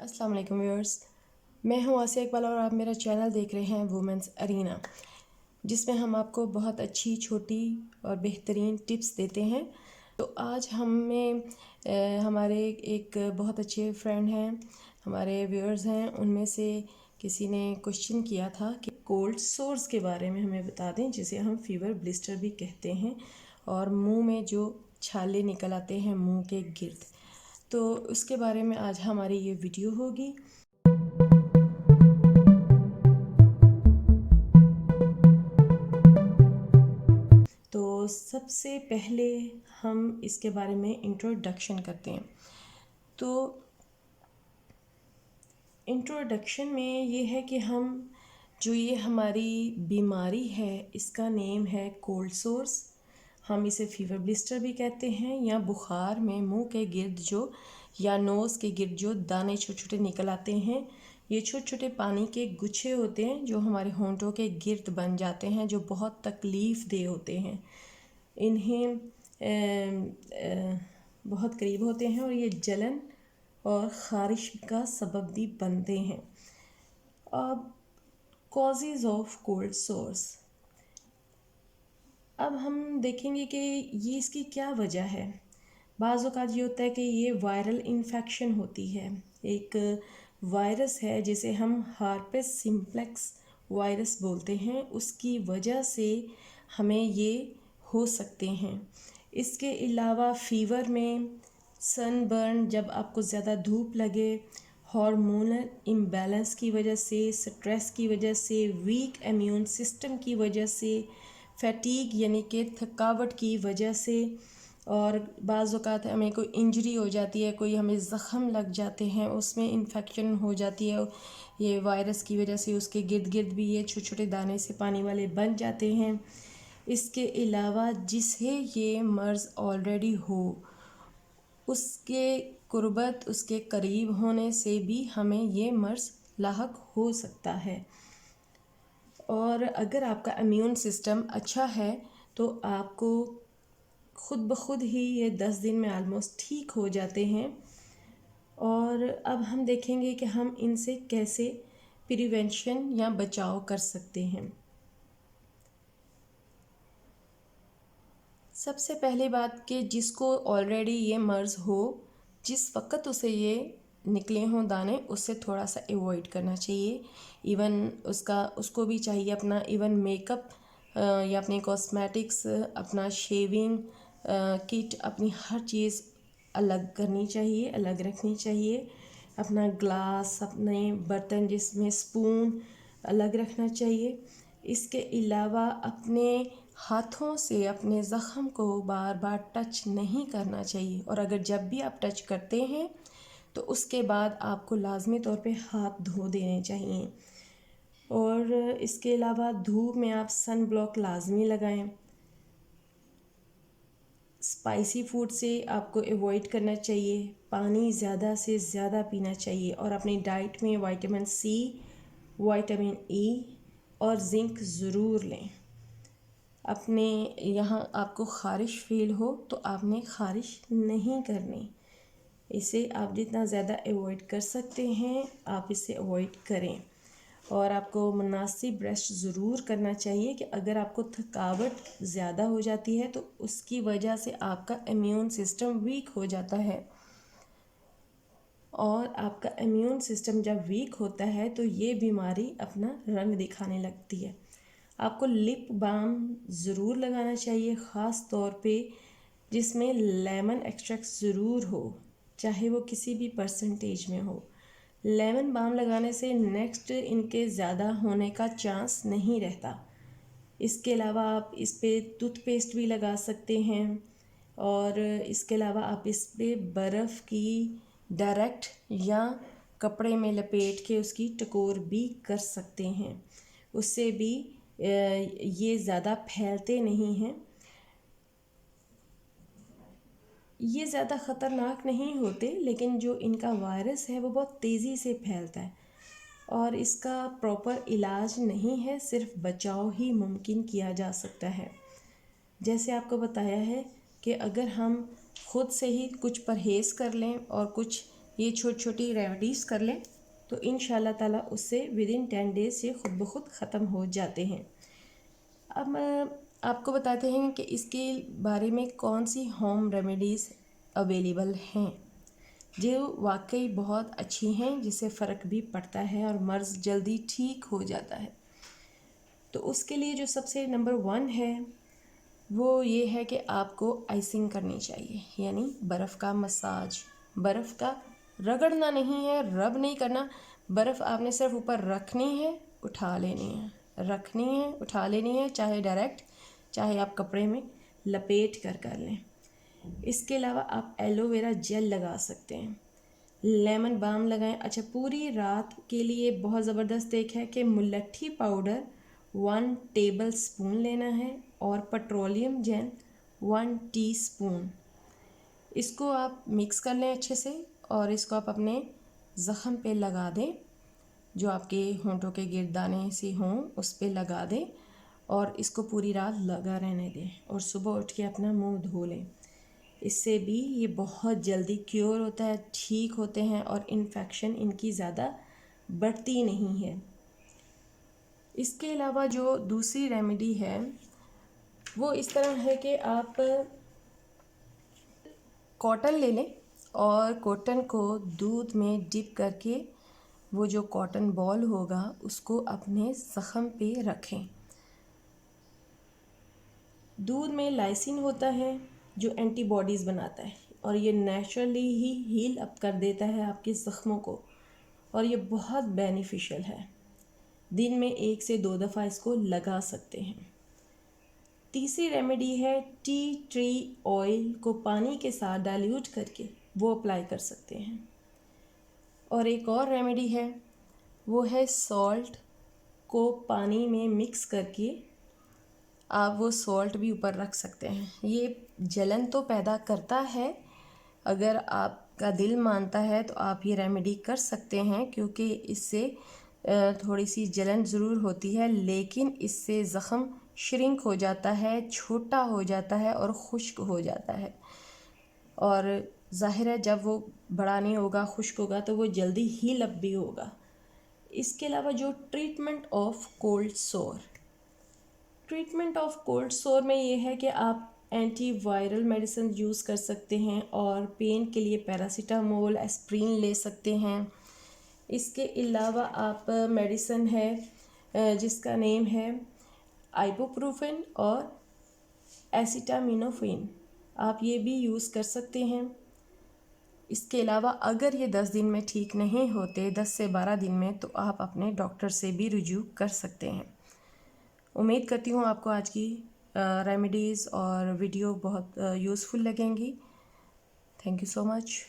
अस्सलाम वालेकुम व्यूअर्स, मैं हूं आसिया इकबाल और आप मेरा चैनल देख रहे हैं वुमेंस अरीना, जिसमें हम आपको बहुत अच्छी छोटी और बेहतरीन टिप्स देते हैं। तो आज हमारे एक बहुत अच्छे फ्रेंड हैं, हमारे व्यूअर्स हैं, उनमें से किसी ने क्वेश्चन किया था कि कोल्ड सोर्स के बारे में हमें बता दें, जिसे हम फीवर ब्लिस्टर भी कहते हैं, और मुंह में जो छाले निकल आते हैं मुंह के गिर्द। तो उसके बारे में आज हमारी ये वीडियो होगी। तो सबसे पहले हम इसके बारे में इंट्रोडक्शन करते हैं। तो इंट्रोडक्शन में ये है कि ये हमारी बीमारी है, इसका नेम है कोल्ड सोर्स। हम इसे फीवर ब्लिस्टर भी कहते हैं, या बुखार में मुंह के गिर्द या नोज़ के गिर्द जो दाने छोटे छोटे निकल आते हैं, ये छोटे छोटे पानी के गुच्छे होते हैं जो हमारे होंठों के गिर्द बन जाते हैं, जो बहुत तकलीफ़ दे होते हैं। इन्हें बहुत करीब होते हैं और ये जलन और ख़ारिश का सबब भी बनते हैं। अब कॉजेज़ ऑफ कोल्ड सोर्स, अब हम देखेंगे कि ये इसकी क्या वजह है। बाज़ औक़ात ये होता है कि ये वायरल इन्फेक्शन होती है, एक वायरस है जिसे हम हर्पेस सिम्प्लेक्स वायरस बोलते हैं, उसकी वजह से हमें ये हो सकते हैं। इसके अलावा फ़ीवर में, सनबर्न, जब आपको ज़्यादा धूप लगे, हार्मोनल इम्बैलेंस की वजह से, स्ट्रेस की वजह से, वीक इम्यून सिस्टम की वजह से, फैटीग यानी कि थकावट की वजह से, और बाज़ औक़ात हमें कोई इंजरी हो जाती है, कोई हमें ज़ख़म लग जाते हैं, उसमें इन्फेक्शन हो जाती है ये वायरस की वजह से, उसके गिर्द गिर्द भी ये छोटे छोटे दाने से पानी वाले बन जाते हैं। इसके अलावा जिसे ये मर्ज़ ऑलरेडी हो, उसके कुर्बत, उसके करीब होने से भी हमें ये मर्ज़ लाहक हो सकता है। और अगर आपका इम्यून सिस्टम अच्छा है तो आपको खुद ब खुद ही ये 10 दिन में आलमोस्ट ठीक हो जाते हैं। और अब हम देखेंगे कि हम इनसे कैसे प्रिवेंशन या बचाव कर सकते हैं। सबसे पहली बात कि जिसको ऑलरेडी ये मर्ज़ हो, जिस वक़्त उसे ये निकले हों दाने, उससे थोड़ा सा अवॉइड करना चाहिए। इवन उसको भी चाहिए अपना इवन मेकअप या अपनी कॉस्मेटिक्स, अपना शेविंग किट, अपनी हर चीज़ अलग करनी चाहिए, अलग रखनी चाहिए। अपना ग्लास, अपने बर्तन जिसमें स्पून अलग रखना चाहिए। इसके अलावा अपने हाथों से अपने ज़ख़म को बार बार टच नहीं करना चाहिए, और अगर जब भी आप टच करते हैं तो उसके बाद आपको लाजमी तौर पे हाथ धो देने चाहिए। और इसके अलावा धूप में आप सन ब्लॉक लाजमी लगाएं। स्पाइसी फूड से आपको अवॉइड करना चाहिए। पानी ज़्यादा से ज़्यादा पीना चाहिए, और अपनी डाइट में विटामिन सी, विटामिन ई और ज़िंक ज़रूर लें। अपने यहाँ आपको ख़ारिश फ़ील हो तो आपने ख़ारिश नहीं करनी। इसे आप जितना ज़्यादा अवॉइड कर सकते हैं आप इसे अवॉइड करें। और आपको मुनासिब रेस्ट ज़रूर करना चाहिए कि अगर आपको थकावट ज़्यादा हो जाती है तो उसकी वजह से आपका इम्यून सिस्टम वीक हो जाता है, और आपका इम्यून सिस्टम जब वीक होता है तो ये बीमारी अपना रंग दिखाने लगती है। आपको लिप बाम ज़रूर लगाना चाहिए, ख़ास तौर पे जिसमें लेमन एक्सट्रैक्ट ज़रूर हो, चाहे वो किसी भी परसेंटेज में हो। लेमन बाम लगाने से नेक्स्ट इनके ज़्यादा होने का चांस नहीं रहता। इसके अलावा आप इस पे टूथपेस्ट भी लगा सकते हैं, और इसके अलावा आप इस पे बर्फ़ की डायरेक्ट या कपड़े में लपेट के उसकी टकोर भी कर सकते हैं। उससे भी ये ज़्यादा फैलते नहीं हैं, ये ज़्यादा ख़तरनाक नहीं होते, लेकिन जो इनका वायरस है वो बहुत तेज़ी से फैलता है, और इसका प्रॉपर इलाज नहीं है, सिर्फ बचाव ही मुमकिन किया जा सकता है। जैसे आपको बताया है कि अगर हम खुद से ही कुछ परहेज़ कर लें और कुछ ये छोटी छोटी रेमेडीज़ कर लें तो इंशाल्लाह ताला उससे विदिन 10 डेज ये खुद ब खुद ख़त्म हो जाते हैं। अब आपको बताते हैं कि इसके बारे में कौन सी होम रेमेडीज़ अवेलेबल हैं जो वाकई बहुत अच्छी हैं, जिससे फ़र्क भी पड़ता है और मर्ज़ जल्दी ठीक हो जाता है। तो उसके लिए जो सबसे नंबर 1 है वो ये है कि आपको आइसिंग करनी चाहिए, यानी बर्फ़ का मसाज। बर्फ़ का रगड़ना नहीं है, रब नहीं करना। बर्फ़ आपने सिर्फ ऊपर रखनी है, उठा लेनी है, रखनी है, उठा लेनी है, चाहे डायरेक्ट चाहे आप कपड़े में लपेट कर लें। इसके अलावा आप एलोवेरा जेल लगा सकते हैं, लेमन बाम लगाएं। अच्छा, पूरी रात के लिए बहुत ज़बरदस्त एक है कि मुलट्ठी पाउडर 1 टेबल स्पून लेना है और पेट्रोलियम जेल 1 टीस्पून। इसको आप मिक्स कर लें अच्छे से और इसको आप अपने ज़ख़म पे लगा दें, जो आपके होंठों के गिरदाने से हों उस पे लगा दें और इसको पूरी रात लगा रहने दें और सुबह उठ के अपना मुंह धो लें। इससे भी ये बहुत जल्दी क्योर होता है, ठीक होते हैं और इन्फेक्शन इनकी ज़्यादा बढ़ती नहीं है। इसके अलावा जो दूसरी रेमेडी है वो इस तरह है कि आप कॉटन ले लें और कॉटन को दूध में डिप करके वो जो कॉटन बॉल होगा उसको अपने ज़ख़म पे रखें। दूध में लाइसिन होता है जो एंटीबॉडीज़ बनाता है और ये नेचुरली ही हील अप कर देता है आपके ज़ख़्मों को और ये बहुत बेनिफिशियल है। दिन में 1 से 2 दफ़ा इसको लगा सकते हैं। तीसरी रेमेडी है टी ट्री ऑयल को पानी के साथ डाइल्यूट करके वो अप्लाई कर सकते हैं। और एक और रेमेडी है वो है सॉल्ट को पानी में मिक्स करके आप वो सॉल्ट भी ऊपर रख सकते हैं। ये जलन तो पैदा करता है, अगर आपका दिल मानता है तो आप ये रेमेडी कर सकते हैं, क्योंकि इससे थोड़ी सी जलन ज़रूर होती है, लेकिन इससे ज़ख़म श्रिंक हो जाता है, छोटा हो जाता है और खुश्क हो जाता है। और ज़ाहिर है जब वो बड़ा नहीं होगा, खुश्क होगा, तो वो जल्दी हील अप भी होगा। इसके अलावा जो ट्रीटमेंट ऑफ कोल्ड सोर में ये है कि आप एंटीवायरल मेडिसिन यूज़ कर सकते हैं और पेन के लिए पैरासीटामोल, एस्प्रिन ले सकते हैं। इसके अलावा आप मेडिसिन है जिसका नेम है आइबुप्रोफेन और एसिटामिनोफेन, आप ये भी यूज़ कर सकते हैं। इसके अलावा अगर ये 10 दिन में ठीक नहीं होते, 10 से 12 दिन में, तो आप अपने डॉक्टर से भी रुजू कर सकते हैं। उम्मीद करती हूँ आपको आज की रेमेडीज़ और वीडियो बहुत यूज़फुल लगेंगी। Thank you so much.